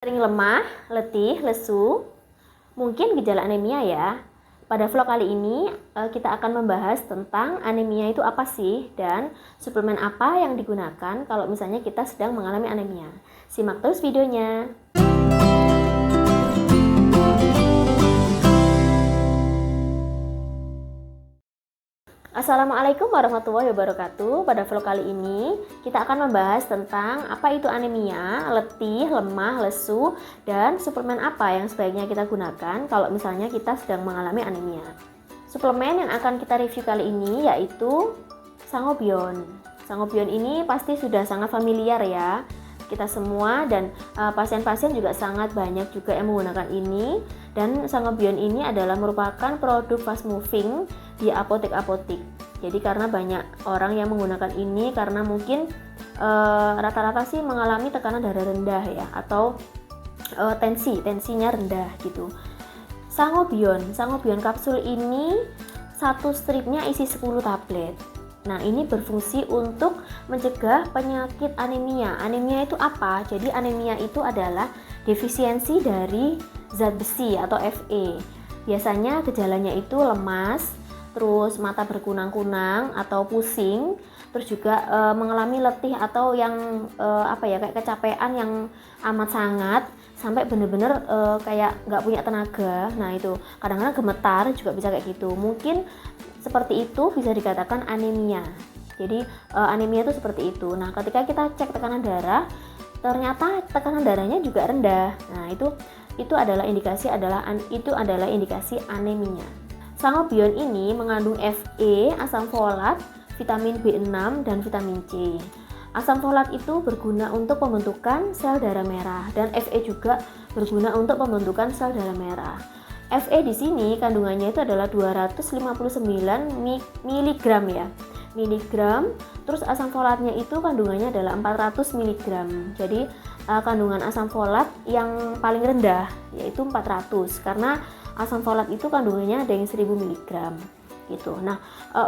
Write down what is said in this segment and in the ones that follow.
Sering lemah, letih, lesu, mungkin gejala anemia ya. Pada vlog kali ini kita akan membahas tentang anemia itu apa sih dan suplemen apa yang digunakan kalau misalnya kita sedang mengalami anemia. Simak terus videonya. Assalamualaikum warahmatullahi wabarakatuh. Pada vlog kali ini kita akan membahas tentang apa itu anemia, letih, lemah, lesu, dan suplemen apa yang sebaiknya kita gunakan kalau misalnya kita sedang mengalami anemia. Suplemen yang akan kita review kali ini yaitu Sangobion. Sangobion ini pasti sudah sangat familiar ya kita semua, dan pasien-pasien juga sangat banyak juga yang menggunakan ini. Dan Sangobion ini adalah merupakan produk fast moving di apotek-apotek. Jadi karena banyak orang yang menggunakan ini karena mungkin rata-rata sih mengalami tekanan darah rendah ya, atau tensinya rendah gitu. Sangobion kapsul ini satu stripnya isi 10 tablet. Nah, ini berfungsi untuk mencegah penyakit anemia. Anemia itu apa? Jadi anemia itu adalah defisiensi dari zat besi atau Fe. Biasanya gejalanya itu lemas, terus mata berkunang-kunang atau pusing, terus juga mengalami letih atau yang kayak kecapean yang amat sangat sampai bener-bener kayak nggak punya tenaga. Nah, itu kadang-kadang gemetar juga bisa kayak gitu. Mungkin seperti itu bisa dikatakan anemia. Jadi anemia itu seperti itu. Nah, ketika kita cek tekanan darah, ternyata tekanan darahnya juga rendah. Nah, itu adalah indikasi anemia. Sangobion ini mengandung Fe, asam folat, vitamin B6 dan vitamin C. Asam folat itu berguna untuk pembentukan sel darah merah, dan Fe juga berguna untuk pembentukan sel darah merah. Fe di sini kandungannya itu adalah 259 mg ya. Miligram. Terus asam folatnya itu kandungannya adalah 400 mg. Jadi kandungan asam folat yang paling rendah yaitu 400, karena asam folat itu kandungannya ada yang 1000 mg gitu. Nah,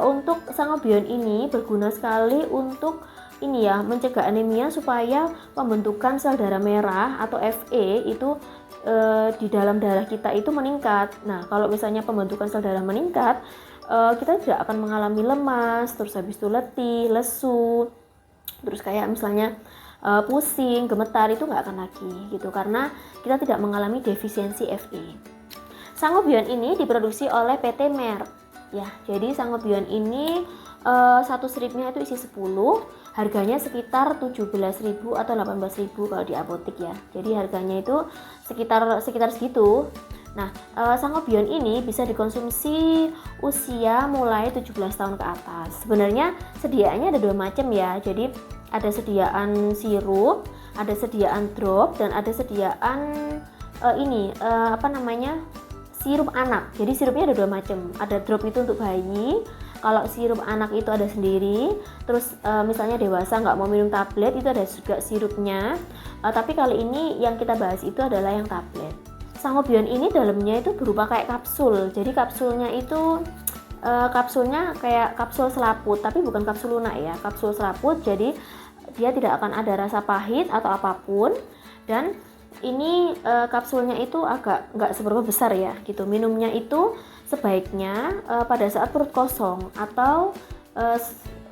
untuk Sangobion ini berguna sekali untuk ini ya, mencegah anemia supaya pembentukan sel darah merah atau Fe itu di dalam darah kita itu meningkat. Nah, kalau misalnya pembentukan sel darah meningkat, kita tidak akan mengalami lemas, terus habis itu letih, lesu, terus kayak misalnya pusing, gemetar, itu nggak akan lagi gitu, karena kita tidak mengalami defisiensi Fe. Sangobion ini diproduksi oleh PT Merck ya. Jadi Sangobion ini satu stripnya itu isi 10, harganya sekitar 17.000 atau 18.000 kalau di apotek ya. Jadi harganya itu sekitar segitu. Nah, Sangobion ini bisa dikonsumsi usia mulai 17 tahun ke atas. Sebenarnya sediaannya ada dua macam ya. Jadi ada sediaan sirup, ada sediaan drop, dan ada sediaan sirup anak. Jadi sirupnya ada dua macam. Ada drop itu untuk bayi. Kalau sirup anak itu ada sendiri. Terus misalnya dewasa nggak mau minum tablet, itu ada juga sirupnya. Tapi kali ini yang kita bahas itu adalah yang tablet. Sangobion ini dalamnya itu berupa kayak kapsul. Jadi kapsulnya itu kapsulnya kayak kapsul selaput, tapi bukan kapsul lunak ya. Kapsul selaput, jadi dia tidak akan ada rasa pahit atau apapun. Dan ini kapsulnya itu agak nggak seberapa besar ya gitu. Minumnya itu sebaiknya pada saat perut kosong atau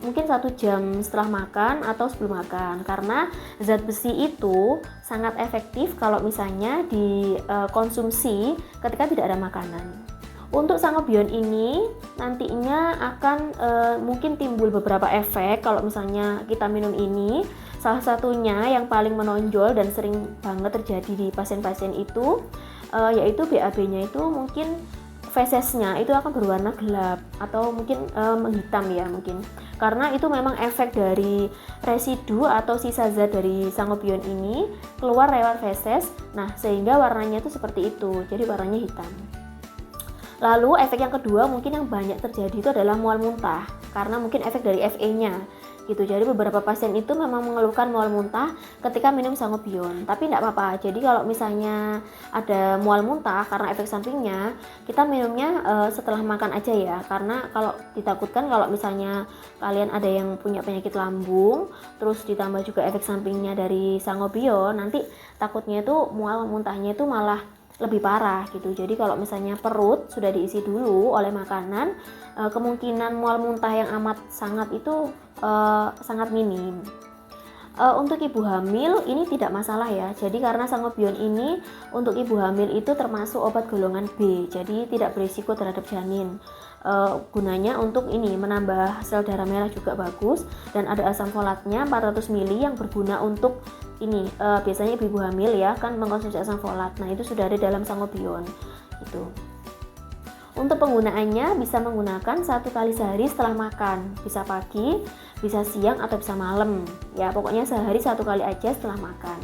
mungkin 1 jam setelah makan atau sebelum makan, karena zat besi itu sangat efektif kalau misalnya dikonsumsi ketika tidak ada makanan. Untuk Sangobion ini nantinya akan mungkin timbul beberapa efek kalau misalnya kita minum ini. Salah satunya yang paling menonjol dan sering banget terjadi di pasien-pasien itu yaitu BAB-nya itu mungkin fesesnya itu akan berwarna gelap atau mungkin menghitam ya, mungkin karena itu memang efek dari residu atau sisa zat dari Sangobion ini keluar lewat feses. Nah, sehingga warnanya itu seperti itu, jadi warnanya hitam. Lalu efek yang kedua mungkin yang banyak terjadi itu adalah mual muntah, karena mungkin efek dari Fe-nya gitu. Jadi beberapa pasien itu memang mengeluhkan mual muntah ketika minum sangobion, tapi tidak apa-apa. Jadi kalau misalnya ada mual muntah karena efek sampingnya, kita minumnya setelah makan aja ya, karena kalau ditakutkan kalau misalnya kalian ada yang punya penyakit lambung terus ditambah juga efek sampingnya dari sangobion, nanti takutnya itu mual muntahnya itu malah lebih parah gitu. Jadi kalau misalnya perut sudah diisi dulu oleh makanan, kemungkinan mual muntah yang amat sangat itu sangat minim. Untuk ibu hamil ini tidak masalah ya. Jadi karena sangobion ini untuk ibu hamil itu termasuk obat golongan B, jadi tidak berisiko terhadap janin. Gunanya untuk ini menambah sel darah merah juga bagus, dan ada asam folatnya 400 ml yang berguna untuk ini biasanya ibu hamil ya kan mengkonsumsi asam folat. Nah itu sudah ada dalam sangobion itu. Untuk penggunaannya bisa menggunakan 1 kali sehari setelah makan, bisa pagi, bisa siang atau bisa malam ya, pokoknya sehari 1 kali aja setelah makan.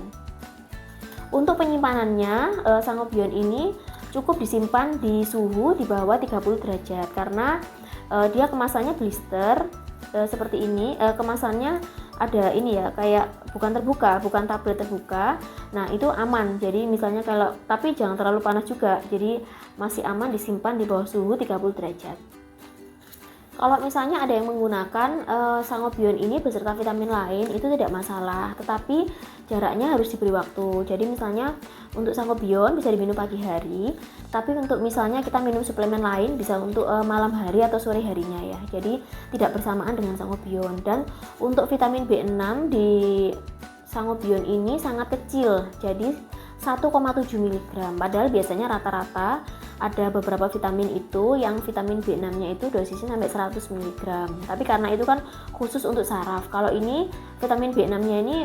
Untuk penyimpanannya, sangobion ini cukup disimpan di suhu di bawah 30 derajat karena dia kemasannya blister seperti ini. Kemasannya ada ini ya, kayak bukan terbuka, bukan tablet terbuka. Nah itu aman, jadi misalnya kalau, tapi jangan terlalu panas juga, jadi masih aman disimpan di bawah suhu 30 derajat. Kalau misalnya ada yang menggunakan sangobion ini beserta vitamin lain itu tidak masalah, tetapi jaraknya harus diberi waktu. Jadi misalnya untuk sangobion bisa diminum pagi hari, tapi untuk misalnya kita minum suplemen lain bisa untuk malam hari atau sore harinya ya. Jadi tidak bersamaan dengan sangobion. Dan untuk vitamin B6 di sangobion ini sangat kecil, jadi 1,7 mg. Padahal biasanya rata-rata ada beberapa vitamin itu yang vitamin B6-nya itu dosisnya sampai 100 mg. Tapi karena itu kan khusus untuk saraf. Kalau ini vitamin B6-nya ini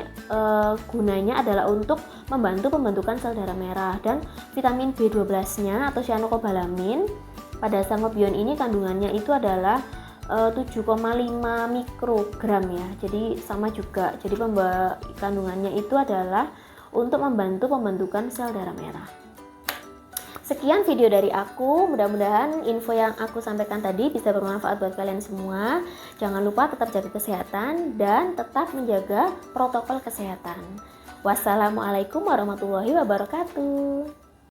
gunanya adalah untuk membantu pembentukan sel darah merah, dan vitamin B12-nya atau cyanocobalamin pada sangobion ini kandungannya itu adalah 7,5 mikrogram ya. Jadi sama juga. Jadi kandungannya itu adalah untuk membantu pembentukan sel darah merah. Sekian video dari aku, mudah-mudahan info yang aku sampaikan tadi bisa bermanfaat buat kalian semua. Jangan lupa tetap jaga kesehatan dan tetap menjaga protokol kesehatan. Wassalamualaikum warahmatullahi wabarakatuh.